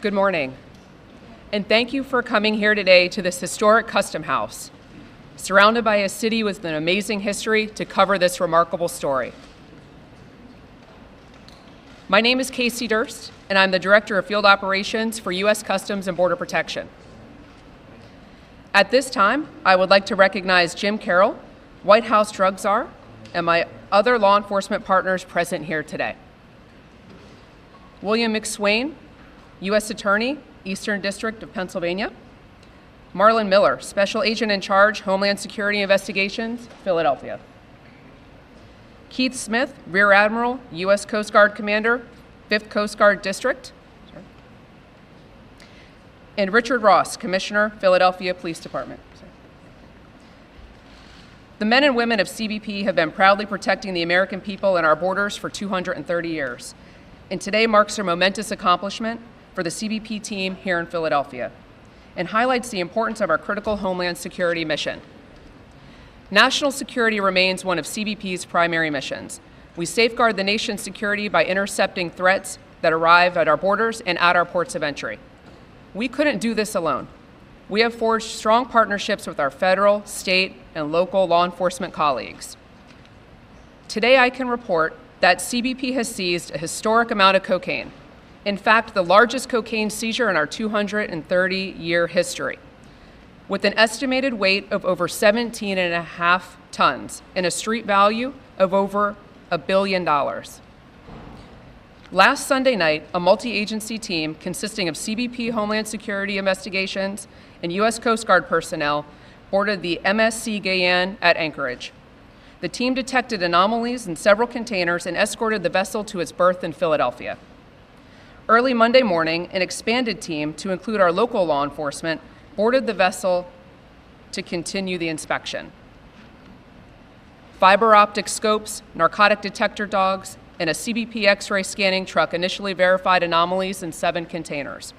Good morning, and thank you for coming here today to this historic custom house, surrounded by a city with an amazing history to cover this remarkable story. My name is Casey Durst, and I'm the Director of Field Operations for U.S. Customs and Border Protection. At this time, I would like to recognize Jim Carroll, White House Drug Czar, and my other law enforcement partners present here today. William McSwain, U.S. Attorney, Eastern District of Pennsylvania. Marlon Miller, Special Agent in Charge, Homeland Security Investigations, Philadelphia. Keith Smith, Rear Admiral, U.S. Coast Guard Commander, 5th Coast Guard District. And Richard Ross, Commissioner, Philadelphia Police Department. The men and women of CBP have been proudly protecting the American people and our borders for 230 years. And today marks a momentous accomplishment for the CBP team here in Philadelphia and highlights the importance of our critical Homeland Security mission. National security remains one of CBP's primary missions. We safeguard the nation's security by intercepting threats that arrive at our borders and at our ports of entry. We couldn't do this alone. We have forged strong partnerships with our federal, state, and local law enforcement colleagues. Today I can report that CBP has seized a historic amount of cocaine. In fact, the largest cocaine seizure in our 230-year history, with an estimated weight of over 17.5 tons and a street value of over $1 billion. Last Sunday night, a multi-agency team consisting of CBP Homeland Security Investigations and U.S. Coast Guard personnel boarded the MSC Guyane at Anchorage. The team detected anomalies in several containers and escorted the vessel to its berth in Philadelphia. Early Monday morning, an expanded team, to include our local law enforcement, boarded the vessel to continue the inspection. Fiber optic scopes, narcotic detector dogs, and a CBP X-ray scanning truck initially verified anomalies in 7 containers.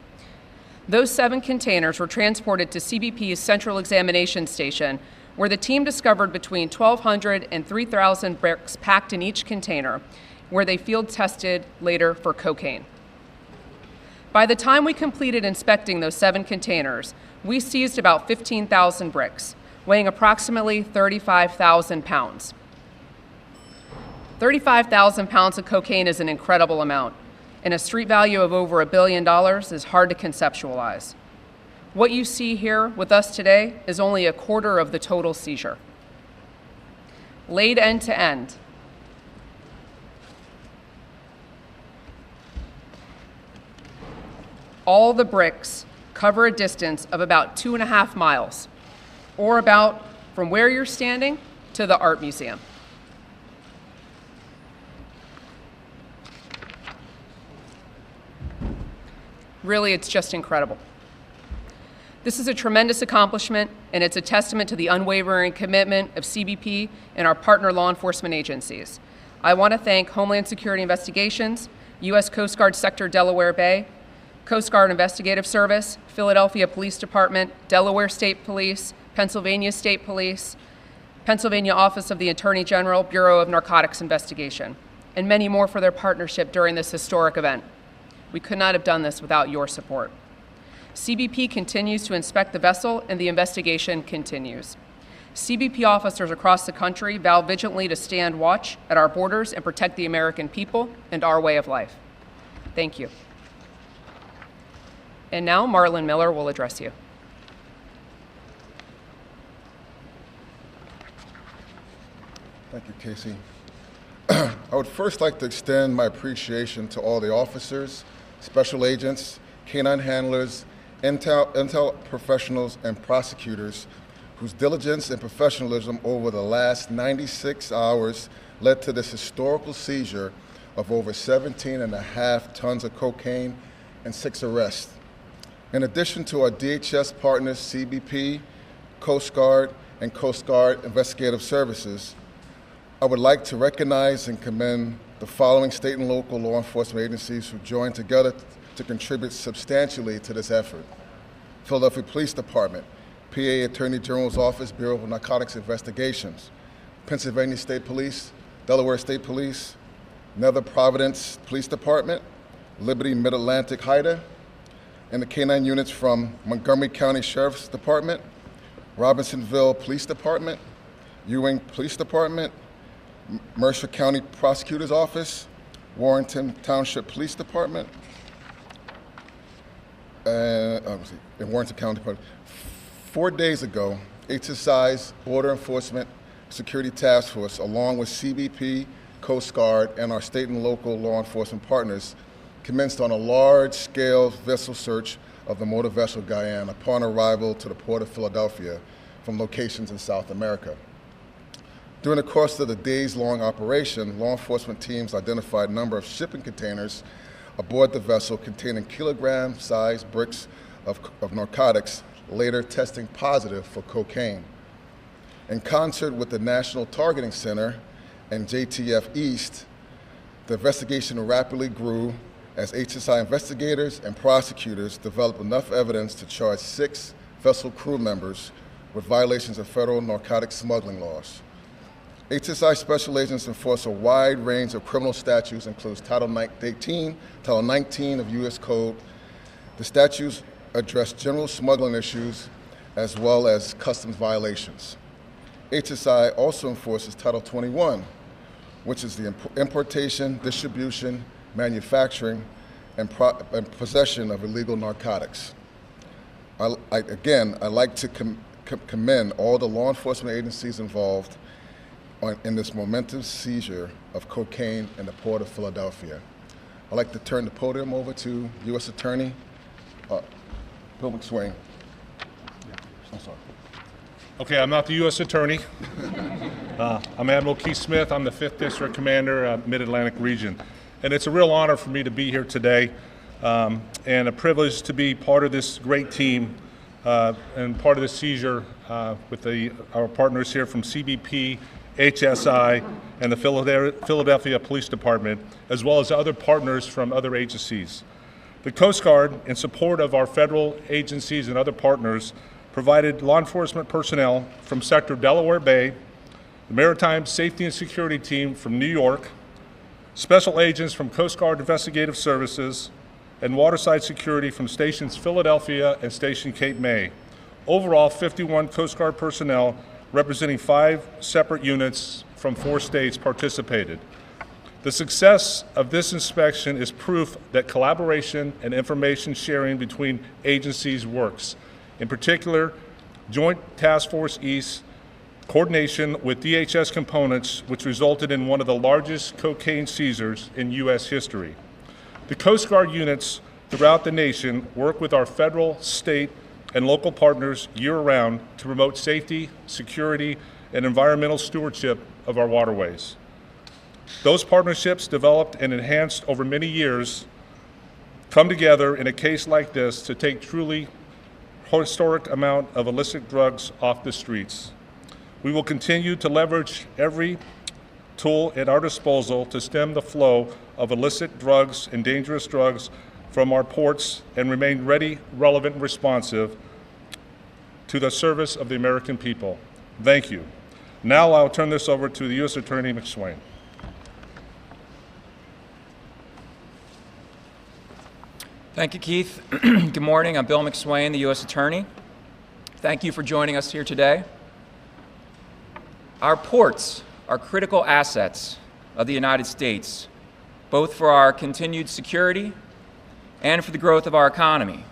Those 7 containers were transported to CBP's Central Examination Station, where the team discovered between 1,200 and 3,000 bricks packed in each container, where they field tested later for cocaine. By the time we completed inspecting those 7 containers, we seized about 15,000 bricks, weighing approximately 35,000 pounds. 35,000 pounds of cocaine is an incredible amount, and a street value of over $1 billion is hard to conceptualize. What you see here with us today is only a quarter of the total seizure. Laid end to end, all the bricks cover a distance of about 2.5 miles, or about from where you're standing to the art museum. Really, it's just incredible. This is a tremendous accomplishment, and it's a testament to the unwavering commitment of CBP and our partner law enforcement agencies. I want to thank Homeland Security Investigations, U.S. Coast Guard Sector Delaware Bay, Coast Guard Investigative Service, Philadelphia Police Department, Delaware State Police, Pennsylvania State Police, Pennsylvania Office of the Attorney General, Bureau of Narcotics Investigation, and many more for their partnership during this historic event. We could not have done this without your support. CBP continues to inspect the vessel, and the investigation continues. CBP officers across the country vow vigilantly to stand watch at our borders and protect the American people and our way of life. Thank you. And now Marlon Miller will address you. Thank you, Casey. I would first like to extend my appreciation to all the officers, special agents, canine handlers, intel professionals, and prosecutors whose diligence and professionalism over the last 96 hours led to this historical seizure of over 17.5 tons of cocaine and 6 arrests. In addition to our DHS partners, CBP, Coast Guard, and Coast Guard Investigative Services, I would like to recognize and commend the following state and local law enforcement agencies who joined together to contribute substantially to this effort. Philadelphia Police Department, PA Attorney General's Office, Bureau of Narcotics Investigations, Pennsylvania State Police, Delaware State Police, Nether Providence Police Department, Liberty Mid-Atlantic HIDA, and the canine units from Montgomery County Sheriff's Department, Robinsonville Police Department, Ewing Police Department, Mercer County Prosecutor's Office, Warrenton Township Police Department, and Warrenton County Department. 4 days ago, HSI's Border Enforcement Security Task Force, along with CBP, Coast Guard, and our state and local law enforcement partners, commenced on a large-scale vessel search of the motor vessel Guyane upon arrival to the Port of Philadelphia from locations in South America. During the course of the days-long operation, law enforcement teams identified a number of shipping containers aboard the vessel containing kilogram-sized bricks of narcotics, later testing positive for cocaine. In concert with the National Targeting Center and JTF East, the investigation rapidly grew as HSI investigators and prosecutors developed enough evidence to charge 6 vessel crew members with violations of federal narcotic smuggling laws. HSI special agents enforce a wide range of criminal statutes, includes Title 18, Title 19 of U.S. Code. The statutes address general smuggling issues as well as customs violations. HSI also enforces Title 21, which is the importation, distribution, manufacturing, and possession of illegal narcotics. I'd like to commend all the law enforcement agencies involved in this momentous seizure of cocaine in the Port of Philadelphia. I'd like to turn the podium over to U.S. Attorney Bill McSwain. I'm sorry. Okay, I'm not the U.S. Attorney. I'm Admiral Keith Smith. I'm the 5th District Commander, Mid-Atlantic Region. And it's a real honor for me to be here today and a privilege to be part of this great team and part of the seizure with our partners here from CBP, HSI, and the Philadelphia Police Department, as well as other partners from other agencies. The Coast Guard, in support of our federal agencies and other partners, provided law enforcement personnel from Sector Delaware Bay, the Maritime Safety and Security Team from New York, special agents from Coast Guard Investigative Services, and waterside security from Stations Philadelphia and Station Cape May. Overall, 51 Coast Guard personnel representing 5 separate units from 4 states participated. The success of this inspection is proof that collaboration and information sharing between agencies works. In particular, Joint Task Force East coordination with DHS components, which resulted in one of the largest cocaine seizures in U.S. history. The Coast Guard units throughout the nation work with our federal, state, and local partners year-round to promote safety, security, and environmental stewardship of our waterways. Those partnerships, developed and enhanced over many years, come together in a case like this to take truly historic amount of illicit drugs off the streets. We will continue to leverage every tool at our disposal to stem the flow of illicit drugs and dangerous drugs from our ports and remain ready, relevant, and responsive to the service of the American people. Thank you. Now I'll turn this over to the U.S. Attorney McSwain. Thank you, Keith. Good morning. I'm Bill McSwain, the U.S. Attorney. Thank you for joining us here today. Our ports are critical assets of the United States, both for our continued security and for the growth of our economy.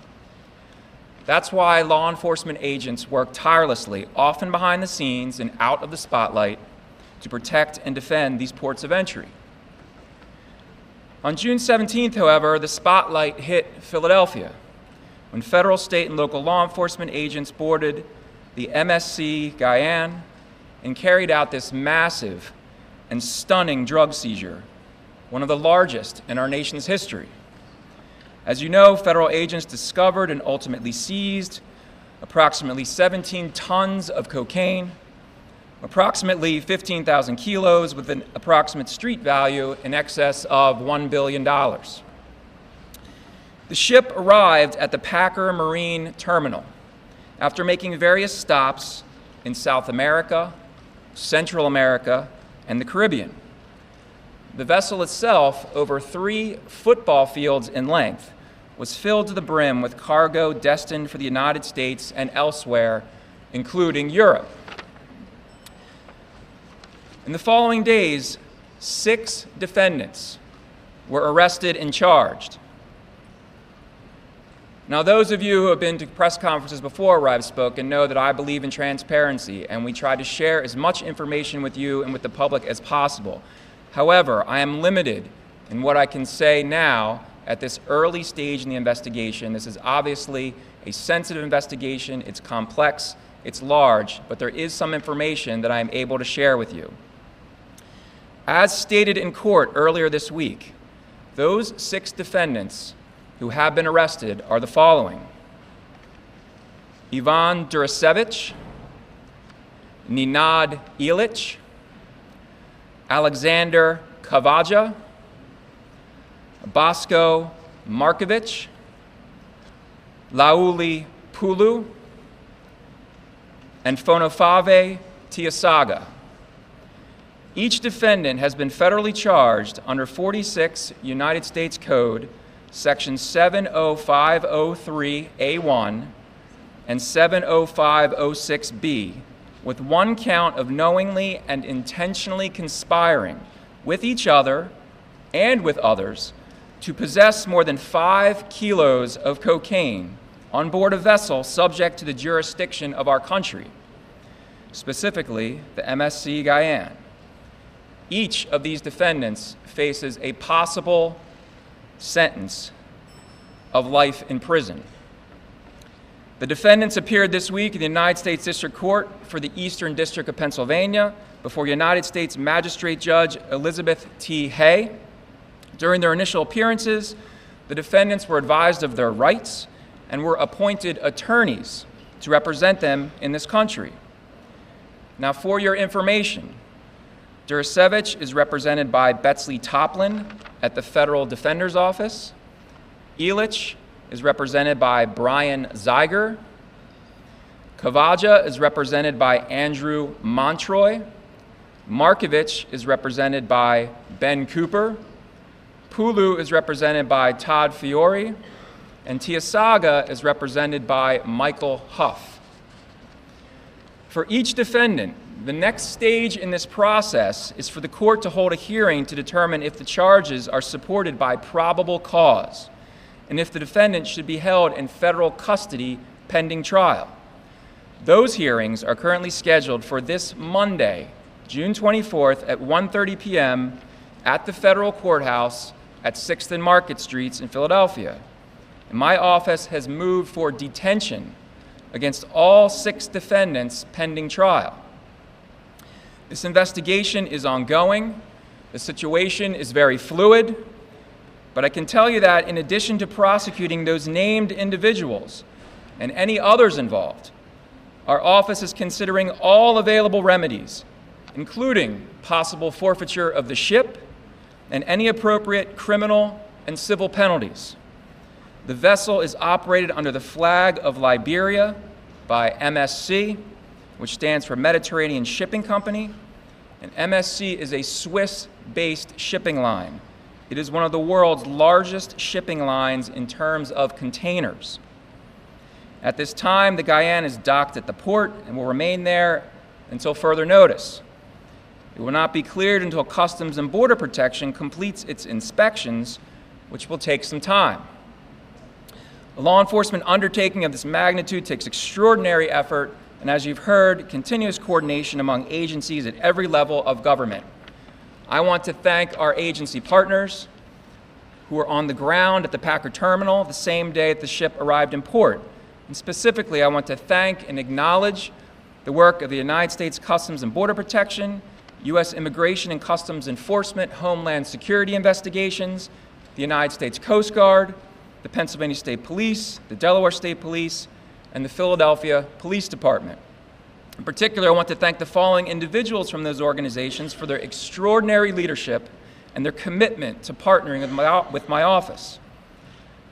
That's why law enforcement agents work tirelessly, often behind the scenes and out of the spotlight, to protect and defend these ports of entry. On June 17th, however, the spotlight hit Philadelphia when federal, state, and local law enforcement agents boarded the MSC Guyane and carried out this massive and stunning drug seizure, one of the largest in our nation's history. As you know, federal agents discovered and ultimately seized approximately 17 tons of cocaine, approximately 15,000 kilos with an approximate street value in excess of $1 billion. The ship arrived at the Packer Marine Terminal after making various stops in South America, Central America, and the Caribbean. The vessel itself, over 3 football fields in length, was filled to the brim with cargo destined for the United States and elsewhere, including Europe. In the following days, 6 defendants were arrested and charged. Now, those of you who have been to press conferences before where I've spoken know that I believe in transparency, and we try to share as much information with you and with the public as possible. However, I am limited in what I can say now at this early stage in the investigation. This is obviously a sensitive investigation. It's complex, it's large, but there is some information that I am able to share with you. As stated in court earlier this week, those 6 defendants who have been arrested are the following: Ivan Durasevich, Nenad Ilic, Alexander Kavaja, Bosko Markovic, Lauli Pulu, and Fonofave Tiasaga. Each defendant has been federally charged under 46 United States Code, Section 70503A1 and 70506B, with 1 count of knowingly and intentionally conspiring with each other and with others to possess more than 5 kilos of cocaine on board a vessel subject to the jurisdiction of our country, specifically the MSC Guyane. Each of these defendants faces a possible sentence of life in prison. The defendants appeared this week in the United States District Court for the Eastern District of Pennsylvania before United States Magistrate Judge Elizabeth T. Hay. During their initial appearances, the defendants were advised of their rights and were appointed attorneys to represent them in this country. Now, for your information, Durasevich is represented by Betsley Toplin at the Federal Defender's Office. Ilic is represented by Brian Zeiger. Kavaja is represented by Andrew Montroy. Markovic is represented by Ben Cooper. Pulu is represented by Todd Fiore. And Tiasaga is represented by Michael Huff. For each defendant, the next stage in this process is for the court to hold a hearing to determine if the charges are supported by probable cause and if the defendant should be held in federal custody pending trial. Those hearings are currently scheduled for this Monday, June 24th at 1:30 p.m. at the federal courthouse at 6th and Market Streets in Philadelphia. And my office has moved for detention against all 6 defendants pending trial. This investigation is ongoing. The situation is very fluid, but I can tell you that in addition to prosecuting those named individuals and any others involved, our office is considering all available remedies, including possible forfeiture of the ship and any appropriate criminal and civil penalties. The vessel is operated under the flag of Liberia by MSC, which stands for Mediterranean Shipping Company, and MSC is a Swiss-based shipping line. It is one of the world's largest shipping lines in terms of containers. At this time, the Guyane is docked at the port and will remain there until further notice. It will not be cleared until Customs and Border Protection completes its inspections, which will take some time. A law enforcement undertaking of this magnitude takes extraordinary effort and, as you've heard, continuous coordination among agencies at every level of government. I want to thank our agency partners who were on the ground at the Packard terminal the same day that the ship arrived in port. And specifically, I want to thank and acknowledge the work of the United States Customs and Border Protection, U.S. Immigration and Customs Enforcement, Homeland Security Investigations, the United States Coast Guard, the Pennsylvania State Police, the Delaware State Police, and the Philadelphia Police Department. In particular, I want to thank the following individuals from those organizations for their extraordinary leadership and their commitment to partnering with my office.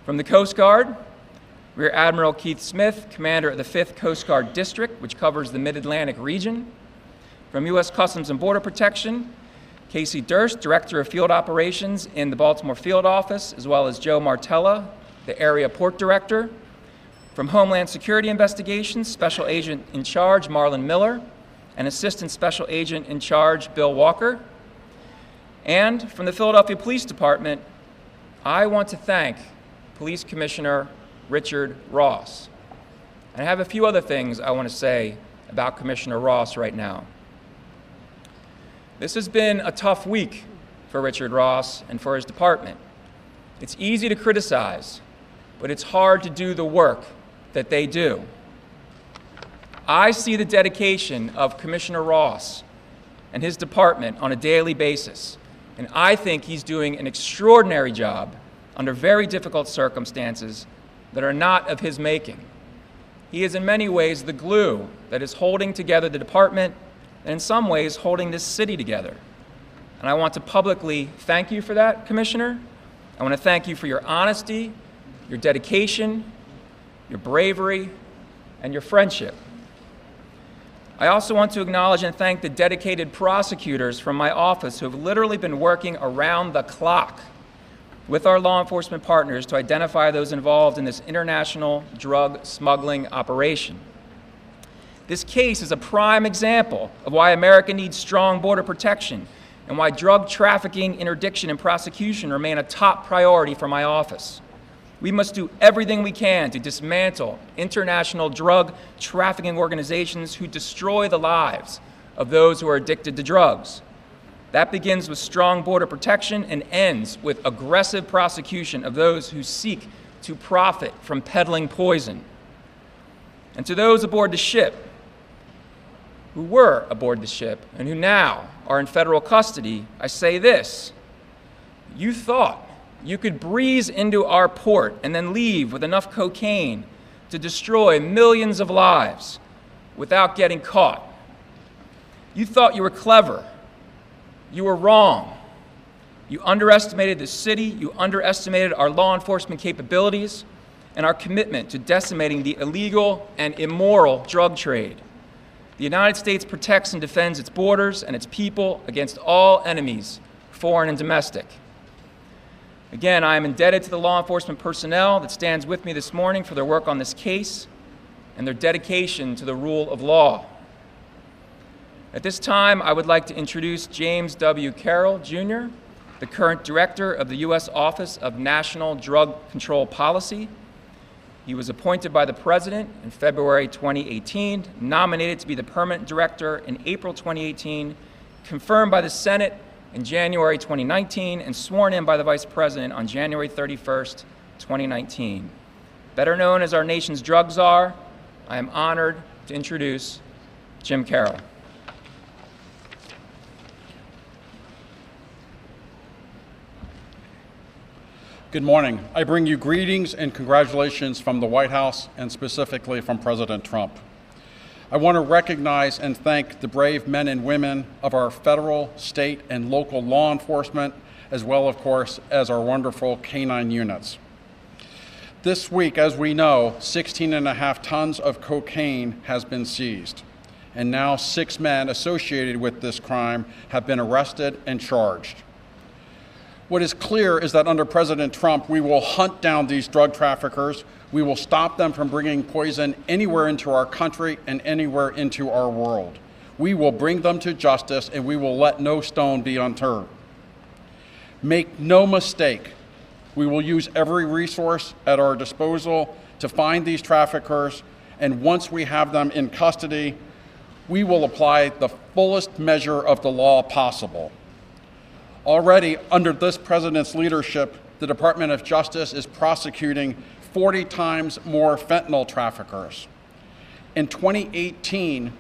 From the Coast Guard, Rear Admiral Keith Smith, commander of the 5th Coast Guard District, which covers the Mid-Atlantic region. From U.S. Customs and Border Protection, Casey Durst, Director of Field Operations in the Baltimore Field Office, as well as Joe Martella, the area port director. From Homeland Security Investigations, Special Agent in Charge Marlon Miller, and Assistant Special Agent in Charge Bill Walker. And from the Philadelphia Police Department, I want to thank Police Commissioner Richard Ross. And I have a few other things I want to say about Commissioner Ross right now. This has been a tough week for Richard Ross and for his department. It's easy to criticize, but it's hard to do the work that they do. I see the dedication of Commissioner Ross and his department on a daily basis, and I think he's doing an extraordinary job under very difficult circumstances that are not of his making. He is in many ways the glue that is holding together the department and in some ways holding this city together. And I want to publicly thank you for that, Commissioner. I want to thank you for your honesty, your dedication, your bravery, and your friendship. I also want to acknowledge and thank the dedicated prosecutors from my office who have literally been working around the clock with our law enforcement partners to identify those involved in this international drug smuggling operation. This case is a prime example of why America needs strong border protection and why drug trafficking, interdiction, and prosecution remain a top priority for my office. We must do everything we can to dismantle international drug trafficking organizations who destroy the lives of those who are addicted to drugs. That begins with strong border protection and ends with aggressive prosecution of those who seek to profit from peddling poison. And to those aboard the ship, who were aboard the ship and who now are in federal custody, I say this: you thought you could breeze into our port and then leave with enough cocaine to destroy millions of lives without getting caught. You thought you were clever. You were wrong. You underestimated the city. You underestimated our law enforcement capabilities and our commitment to decimating the illegal and immoral drug trade. The United States protects and defends its borders and its people against all enemies, foreign and domestic. Again, I am indebted to the law enforcement personnel that stands with me this morning for their work on this case and their dedication to the rule of law. At this time, I would like to introduce James W. Carroll, Jr., the current director of the U.S. Office of National Drug Control Policy. He was appointed by the President in February 2018, nominated to be the permanent director in April 2018, confirmed by the Senate in January 2019, and sworn in by the Vice President on January 31st, 2019. Better known as our nation's drug czar, I am honored to introduce Jim Carroll. Good morning. I bring you greetings and congratulations from the White House and specifically from President Trump. I want to recognize and thank the brave men and women of our federal, state, and local law enforcement, as well, of course, as our wonderful canine units. This week, as we know, 16.5 tons of cocaine has been seized, and now 6 men associated with this crime have been arrested and charged. What is clear is that under President Trump, we will hunt down these drug traffickers. We will stop them from bringing poison anywhere into our country and anywhere into our world. We will bring them to justice, and we will let no stone be unturned. Make no mistake, we will use every resource at our disposal to find these traffickers, and once we have them in custody, we will apply the fullest measure of the law possible. Already, under this president's leadership, the Department of Justice is prosecuting 40 times more fentanyl traffickers. In 2018,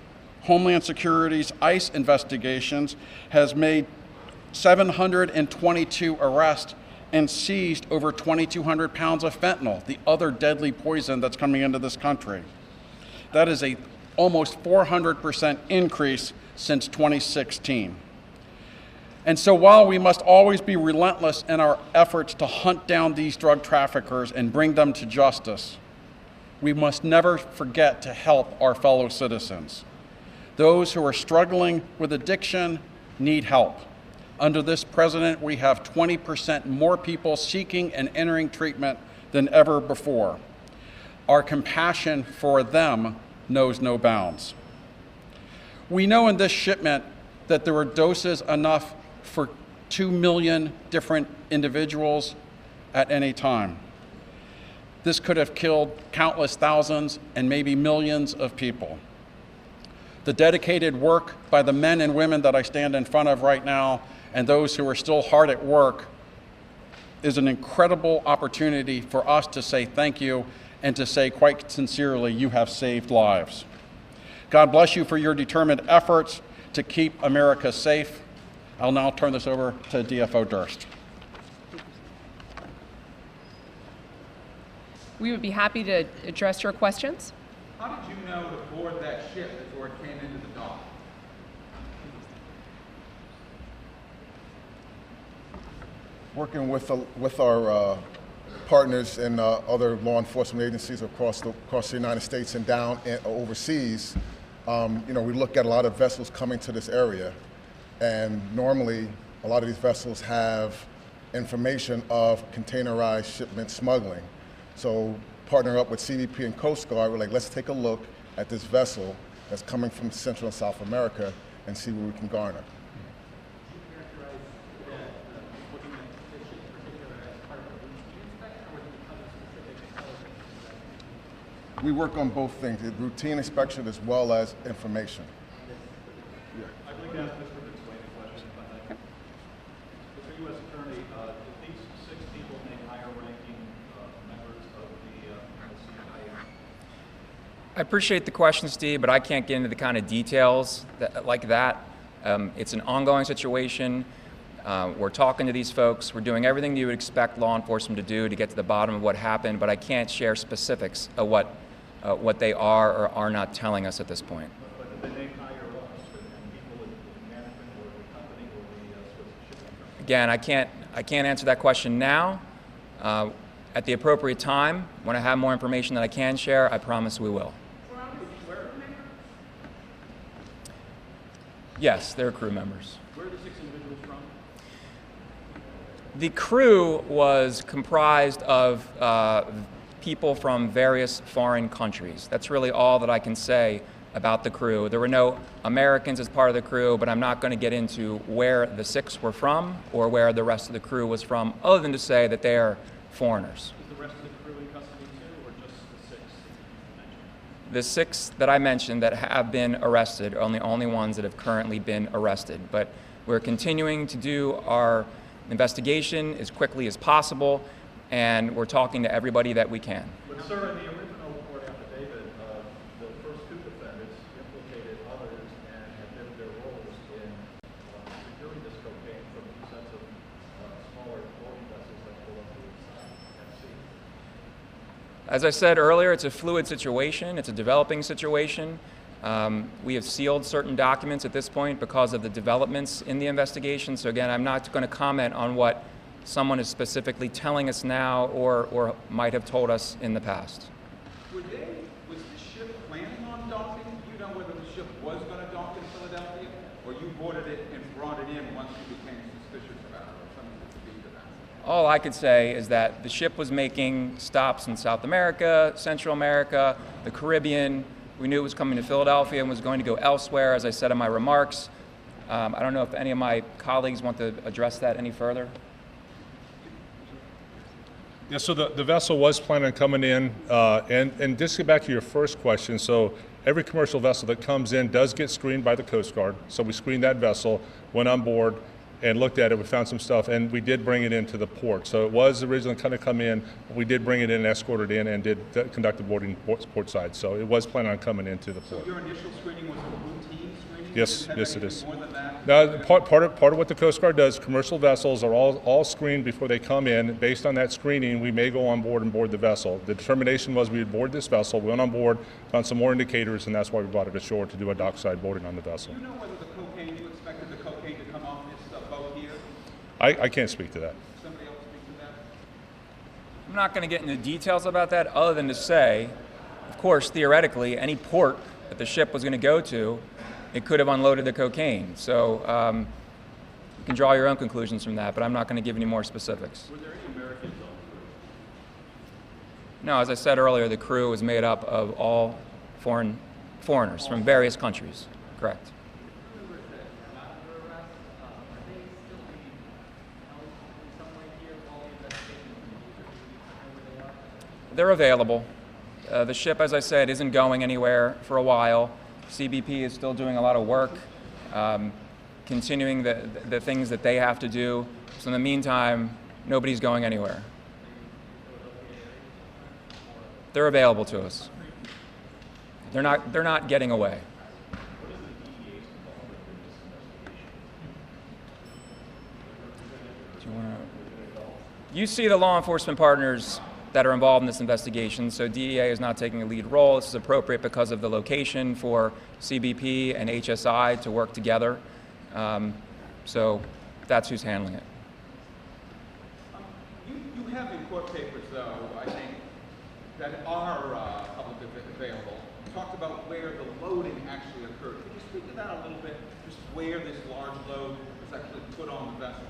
Homeland Security's ICE investigations has made 722 arrests and seized over 2,200 pounds of fentanyl, the other deadly poison that's coming into this country. That is a almost 400% increase since 2016. And so while we must always be relentless in our efforts to hunt down these drug traffickers and bring them to justice, we must never forget to help our fellow citizens. Those who are struggling with addiction need help. Under this president, we have 20% more people seeking and entering treatment than ever before. Our compassion for them knows no bounds. We know in this shipment that there were doses enough for 2 million different individuals at any time. This could have killed countless thousands and maybe millions of people. The dedicated work by the men and women that I stand in front of right now and those who are still hard at work is an incredible opportunity for us to say thank you and to say quite sincerely, you have saved lives. God bless you for your determined efforts to keep America safe. I'll now turn this over to DFO Durst. We would be happy to address your questions. How did you know to board that ship before it came into the dock? Working with our partners and other law enforcement agencies across the United States and down and overseas, we look at a lot of vessels coming to this area, and normally a lot of these vessels have information of containerized shipment smuggling. So partnering up with CBP and Coast Guard, we're like, let's take a look at this vessel that's coming from Central and South America and see what we can garner. We work on both things, the routine inspection as well as information. Yeah. I'd like to ask Mr. McSwain a question, if I may. Mr. U.S. Attorney, did these 6 people make higher-ranking members of the CIA? I appreciate the question, Steve, but I can't get into the kind of details like that. It's an ongoing situation. We're talking to these folks. We're doing everything you would expect law enforcement to do to get to the bottom of what happened, but I can't share specifics of what they are or are not telling us at this point. But did they name higher ups and people in management or the company or the Swiss shipping company? Again, I can't answer that question now. At the appropriate time, when I have more information that I can share, I promise we will. Yes, they're crew members. Where are the 6 individuals from? The crew was comprised of people from various foreign countries. That's really all that I can say about the crew. There were no Americans as part of the crew, but I'm not going to get into where the 6 were from or where the rest of the crew was from, other than to say that they are foreigners. Is the rest of the crew in custody too, or just the 6 mentioned? The 6 that I mentioned that have been arrested are the only ones that have currently been arrested. But we're continuing to do our investigation as quickly as possible, and we're talking to everybody that we can. But sir, in the original report affidavit, the first 2 defendants implicated others and admitted their roles in securing this cocaine from 2 sets of smaller boarding vessels that pull up to the side at sea. As I said earlier, it's a fluid situation. It's a developing situation. We have sealed certain documents at this point because of the developments in the investigation. So again, I'm not going to comment on what someone is specifically telling us now or might have told us in the past. Was the ship planning on docking? Do you know whether the ship was going to dock in Philadelphia, or you boarded it and brought it in once you became suspicious about it, or something to speak to that? All I could say is that the ship was making stops in South America, Central America, the Caribbean. We knew it was coming to Philadelphia and was going to go elsewhere, as I said in my remarks. I don't know if any of my colleagues want to address that any further. Yeah, so the vessel was planning on coming in, and just to get back to your first question, so every commercial vessel that comes in does get screened by the Coast Guard. So we screened that vessel, went on board, and looked at it. We found some stuff, and we did bring it into the port. So it was originally kind of come in, but we did bring it in, escorted in, and did conduct the boarding port side. So it was planning on coming into the port. So your initial screening was a routine screening? Yes, yes, it is. More than that? Now, part of what the Coast Guard does, commercial vessels are all screened before they come in. Based on that screening, we may go on board and board the vessel. The determination was we would board this vessel. We went on board, found some more indicators, and that's why we brought it ashore to do a dockside boarding on the vessel. Do you know whether the cocaine, you expected the cocaine to come off this boat here? I can't speak to that. Somebody else speak to that? I'm not going to get into details about that other than to say, of course, theoretically, any port that the ship was going to go to, it could have unloaded the cocaine. So you can draw your own conclusions from that, but I'm not going to give any more specifics. Were there any Americans on No, as I said earlier, the crew is made up of all foreigners from various countries. Correct. They're available. The ship, as I said, isn't going anywhere for a while. CBP is still doing a lot of work, continuing the things that they have to do. So in the meantime, nobody's going anywhere. They're available to us. They're not getting away. You see the law enforcement partners that are involved in this investigation. So DEA is not taking a lead role. This is appropriate because of the location for CBP and HSI to work together. So that's who's handling it. You have in court papers, though, I think, that are publicly available. You talked about where the loading actually occurred. Could you speak to that a little bit? Just where this large load was actually put on the vessel?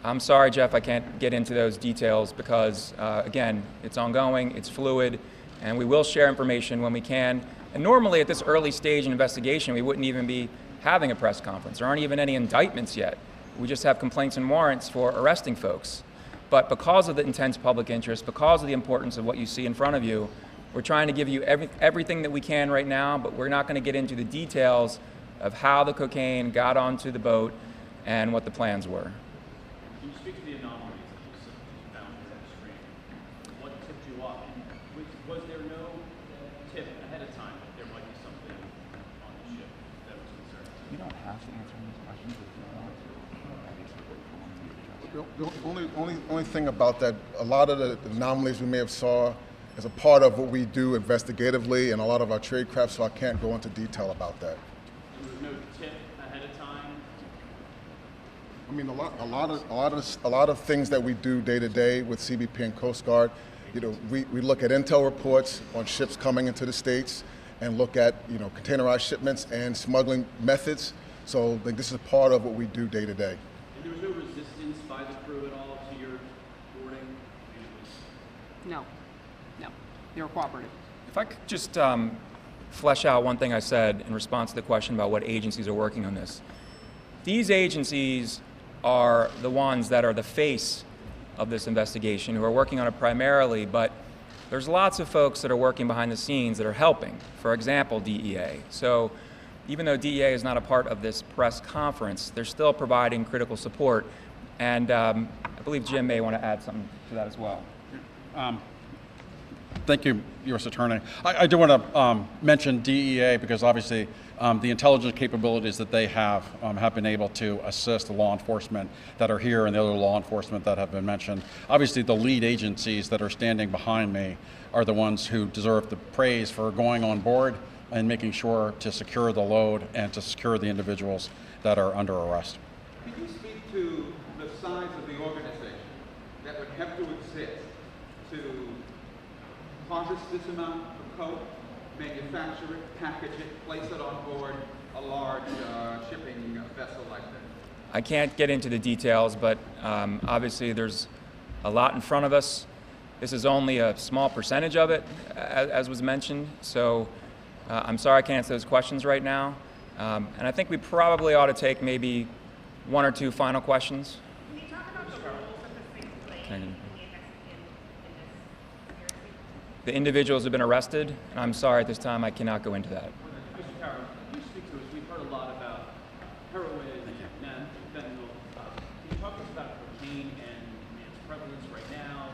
I'm sorry, Jeff, I can't get into those details because, again, it's ongoing, it's fluid, and we will share information when we can. And normally at this early stage in investigation, we wouldn't even be having a press conference. There aren't even any indictments yet. We just have complaints and warrants for arresting folks. But because of the intense public interest, because of the importance of what you see in front of you, we're trying to give you everything that we can right now, but we're not going to get into the details of how the cocaine got onto the boat and what the plans were. Can you speak to the anomalies that you found in the stream? What tipped you off? And was there no tip ahead of time that there might be something on the ship that was concerning? You don't have to answer these questions if you want. The only thing about that, a lot of the anomalies we may have saw is a part of what we do investigatively and a lot of our trade craft, so I can't go into detail about that. There was no tip ahead of time? I mean, a lot of things that we do day to day with CBP and Coast Guard, you know, we look at intel reports on ships coming into the States and look at, you know, containerized shipments and smuggling methods. So I think this is part of what we do day to day. And there was no resistance by the crew at all to your boarding? No. They were cooperative. If I could just flesh out one thing I said in response to the question about what agencies are working on this. These agencies are the ones that are the face of this investigation, who are working on it primarily, but there's lots of folks that are working behind the scenes that are helping. For example, DEA. So even though DEA is not a part of this press conference, they're still providing critical support. And I believe Jim may want to add something to that as well. Thank you, U.S. Attorney. I do want to mention DEA because obviously the intelligence capabilities that they have been able to assist the law enforcement that are here and the other law enforcement that have been mentioned. Obviously, the lead agencies that are standing behind me are the ones who deserve the praise for going on board and making sure to secure the load and to secure the individuals that are under arrest. Could you speak to the size of the organization that would have to exist to harvest this amount of coke, manufacture it, package it, place it on board a large shipping vessel like this? I can't get into the details, but obviously there's a lot in front of us. This is only a small percentage of it, as was mentioned. So I'm sorry I can't answer those questions right now. And I think we probably ought to take maybe one or two final questions. Can you talk about the roles of the six playing in this The individuals have been arrested, and I'm sorry at this time I cannot go into that. Mr. Carroll, can you speak to us? We've heard a lot about heroin and fentanyl. Can you talk to us about cocaine and its prevalence right now?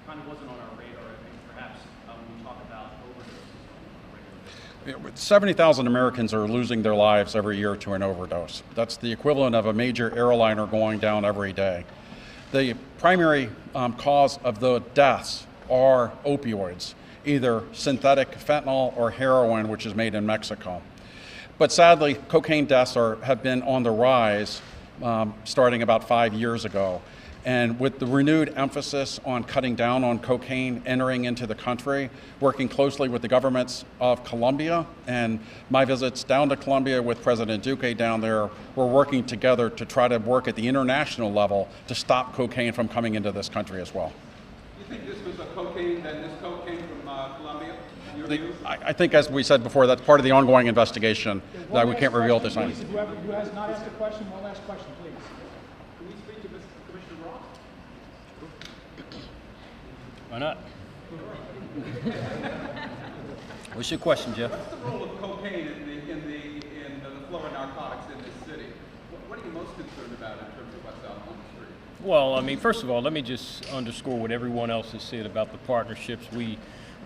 Kind of wasn't on our radar, I think, perhaps when we talk about overdoses on a regular basis. 70,000 Americans are losing their lives every year to an overdose. That's the equivalent of a major airliner going down every day. The primary cause of the deaths are opioids, either synthetic fentanyl or heroin, which is made in Mexico. But sadly, cocaine deaths have been on the rise starting about 5 years ago. And with the renewed emphasis on cutting down on cocaine entering into the country, working closely with the governments of Colombia, and my visits down to Colombia with President Duque down there, we're working together to try to work at the international level to stop cocaine from coming into this country as well. You think this was a cocaine, then this cocaine South Columbia? Your views? I think, as we said before, that's part of the ongoing investigation that we can't reveal at this time. Please, whoever who has not asked a question, one last question, please. Can we speak to Commissioner Ross? Why not? What's your question, Jeff? What's the role of cocaine in the flow of narcotics in this city? What are you most concerned about in terms of what's out on the street? Well, I mean, first of all, let me just underscore what everyone else has said about the partnerships. We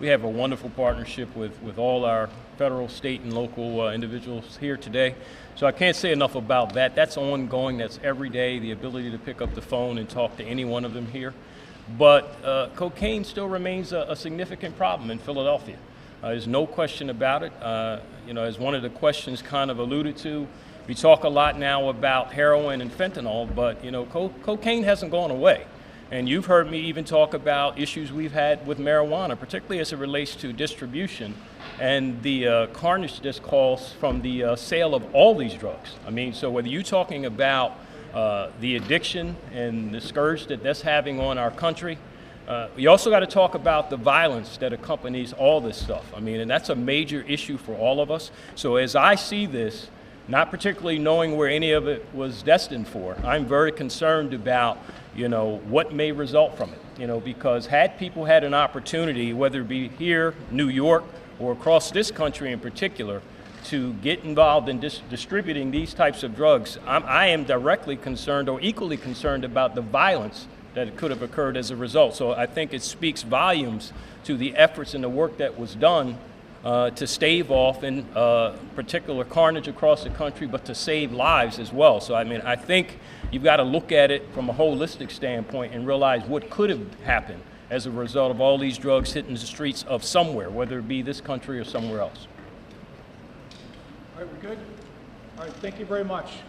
have a wonderful partnership with all our federal, state, and local individuals here today. So I can't say enough about that. That's ongoing. That's every day, the ability to pick up the phone and talk to any one of them here. But cocaine still remains a significant problem in Philadelphia. There's no question about it. As one of the questions kind of alluded to, we talk a lot now about heroin and fentanyl, but cocaine hasn't gone away. And you've heard me even talk about issues we've had with marijuana, particularly as it relates to distribution and the carnage that's caused from the sale of all these drugs. I mean, so whether you're talking about the addiction and the scourge that's having on our country, you also got to talk about the violence that accompanies all this stuff. I mean, and that's a major issue for all of us. So as I see this, not particularly knowing where any of it was destined for, I'm very concerned about, what may result from it. Because had people had an opportunity, whether it be here, New York, or across this country in particular, to get involved in distributing these types of drugs, I am directly concerned or equally concerned about the violence that could have occurred as a result. So I think it speaks volumes to the efforts and the work that was done to stave off in particular carnage across the country, but to save lives as well. So I mean, I think you've got to look at it from a holistic standpoint and realize what could have happened as a result of all these drugs hitting the streets of somewhere, whether it be this country or somewhere else. All right, we're good? All right, thank you very much.